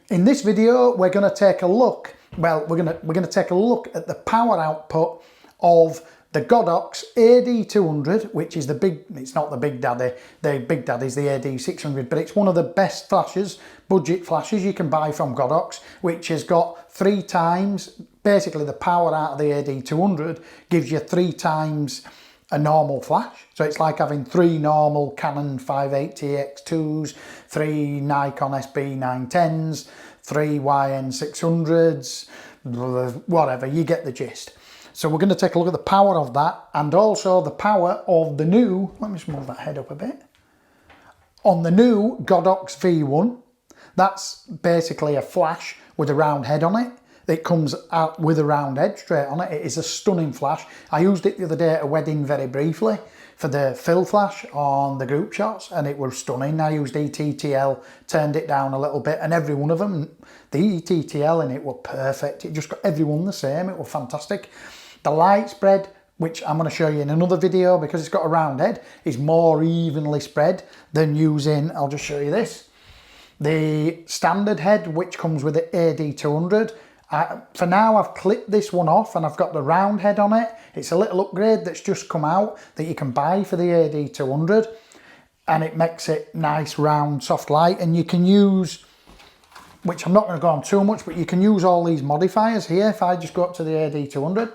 In this video, we're going to take a look, we're going to take a look at the power output of the Godox AD200, which is the big, it's not the big daddy, the big daddy is the AD600, but it's one of the best flashes, budget flashes you can buy from Godox, which has got 3 times, basically the power out of the AD200 gives you 3 times a normal flash. So it's like having 3 normal Canon 580X2s, 3 Nikon SB910s, 3 YN600s, whatever, you get the gist. So we're going to take a look at the power of that and also the power of the new, let me just move that head up a bit, on the new Godox V1. That's basically a flash with a round head on it. It comes out with a round head straight on it. It is a stunning flash. I used it the other day at a wedding very briefly for the fill flash on the group shots and it was stunning. I used ETTL, turned it down a little bit, and every one of them, the ETTL in it were perfect. It just got everyone the same. It was fantastic. The light spread, which I'm going to show you in another video because it's got a round head, is more evenly spread than using, I'll just show you this, the standard head, which comes with the AD200. For now, I've clipped this one off and I've got the round head on it. It's a little upgrade that's just come out that you can buy for the AD200, and it makes it nice, round, soft light. And you can use, which I'm not going to go on too much, but you can use all these modifiers here. If I just go up to the AD200,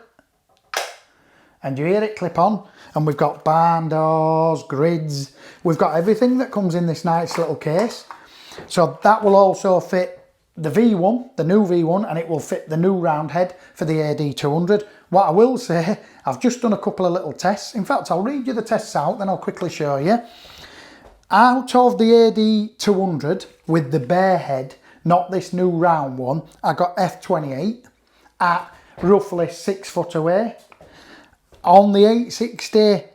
and you hear it clip on, and we've got barn doors, grids, we've got everything that comes in this nice little case. So that will also fit the V1, the new V1, and it will fit the new round head for the AD200. What I will say, I've just done a couple of little tests. In fact, I'll read you the tests out, then I'll quickly show you. Out of the AD200 with the bare head, not this new round one, I got f/28 at roughly 6 foot away. On the 860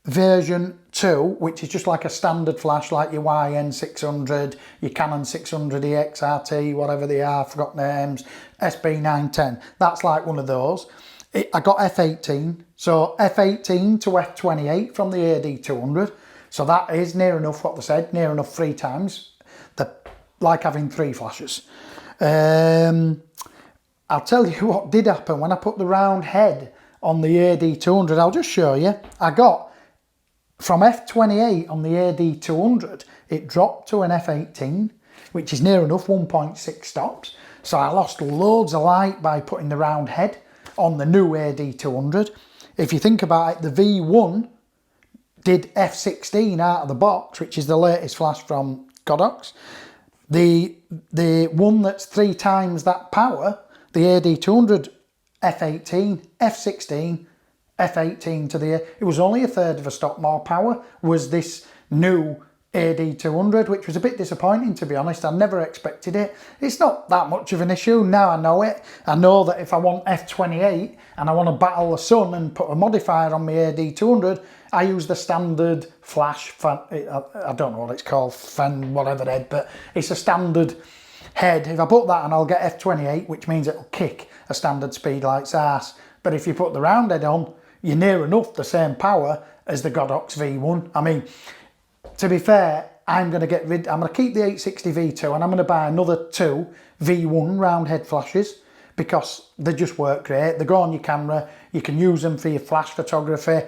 version 2, which is just like a standard flash, like your YN600, your Canon 600EX RT, whatever they are, forgot names, SB910, that's like one of those. I got f/18, so f/18 to f/28 from the AD200, so that is near enough what they said, near enough 3 times, like having 3 flashes. I'll tell you what did happen when I put the round head on the AD200, I'll just show you. I got from f/28 on the AD200, it dropped to an f/18, which is near enough 1.6 stops. So I lost loads of light by putting the round head on the new AD200. If you think about it, the V1 did f/16 out of the box, which is the latest flash from Godox. The one that's 3 times that power, the AD200, f/18, f/16, f/18 to the, it was only 1/3 of a stop more power was this new AD200, which was a bit disappointing, to be honest. I never expected it. It's not that much of an issue, now I know it. I know that if I want f/28 and I want to battle the sun and put a modifier on my AD200, I use the standard flash, I don't know what it's called, fan whatever head, but it's a standard head. If I put that on, I'll get f/28, which means it'll kick a standard Speedlite's ass. But if you put the round head on, you're near enough the same power as the Godox V1. I mean, to be fair, I'm going to keep the 860 V2 and I'm going to buy another 2 V1 round head flashes because they just work great. They go on your camera, you can use them for your flash photography.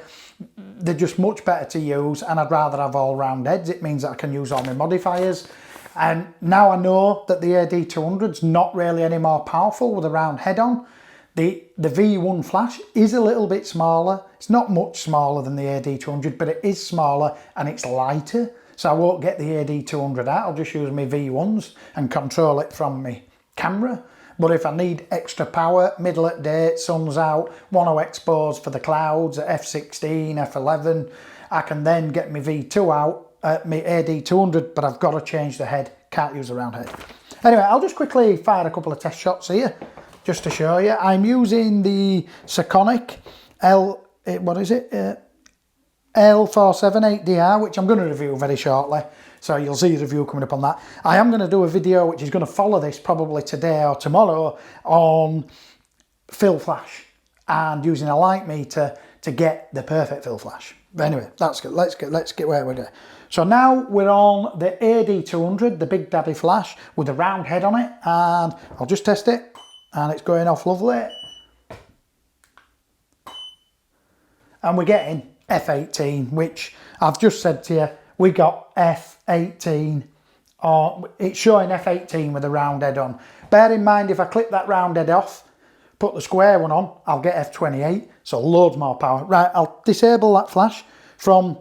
They're just much better to use, and I'd rather have all round heads. It means that I can use all my modifiers. And now I know that the AD200's not really any more powerful with a round head on. The V1 flash is a little bit smaller. It's not much smaller than the AD200, but it is smaller and it's lighter. So I won't get the AD200 out. I'll just use my V1s and control it from my camera. But if I need extra power, middle at day, sun's out, want to expose for the clouds at f/16, f/11, I can then get my V2 out, my AD200, but I've got to change the head. Can't use the round head. Anyway, I'll just quickly fire a couple of test shots here, just to show you. I'm using the Sekonic L478DR, which I'm going to review very shortly. So you'll see a review coming up on that. I am going to do a video which is going to follow this probably today or tomorrow on fill flash and using a LiteMaster to get the perfect fill flash. But anyway, that's good. Let's get where we're going. So now we're on the AD200, the Big Daddy flash with a round head on it, and I'll just test it, and it's going off lovely. And we're getting F18, which I've just said to you, we got F18, or it's showing F18 with a round head on. Bear in mind, if I clip that round head off, put the square one on, I'll get F28, so loads more power. Right, I'll disable that flash from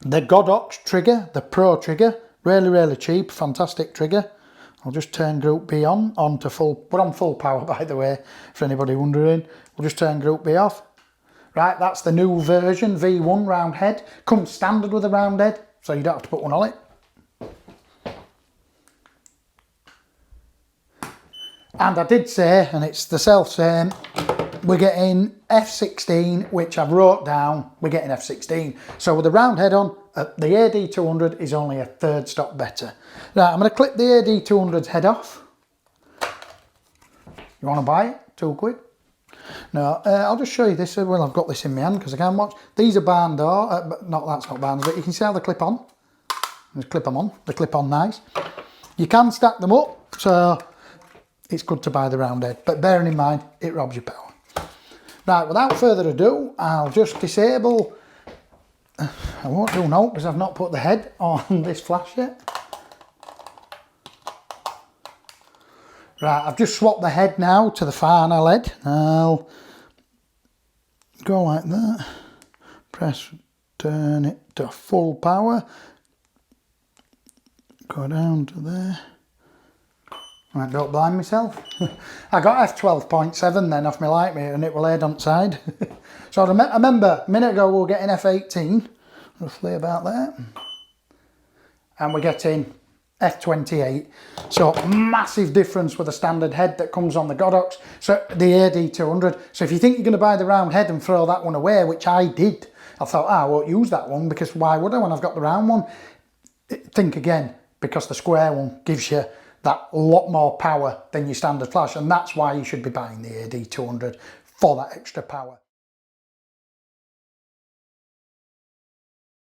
the Godox trigger, the Pro trigger. Really, really cheap, fantastic trigger. I'll just turn Group B on to full, we're on full power by the way, for anybody wondering. We'll just turn Group B off. Right, that's the new version, V1 round head. Comes standard with a round head, so you don't have to put one on it. And I did say, and it's the self-same, we're getting F16, which I've wrote down, we're getting F16. So with the round head on, the AD200 is only a third stop better. Right, I'm going to clip the AD200's head off. You want to buy it? £2. No, I'll just show you this. Well, I've got this in my hand because I can't watch. These are barn door, that's not barns, but you can see how they clip on. Just clip them on, they clip on nice. You can stack them up, so it's good to buy the round head, but bearing in mind, it robs your power. Right, without further ado, I'll just disable, I won't do no, because I've not put the head on this flash yet. Right, I've just swapped the head now to the Fana LED. I'll go like that, press, turn it to full power, go down to there. Right, don't blind myself. I got F12.7 then off my LiteMaster and it will laid on the side. So I remember a minute ago we were getting F18, roughly about that. And we're getting F28. So massive difference with the standard head that comes on the Godox, so the AD200. So if you think you're going to buy the round head and throw that one away, which I did, I thought, I won't use that one because why would I when I've got the round one? Think again, because the square one gives you that lot more power than your standard flash, and that's why you should be buying the AD200 for that extra power.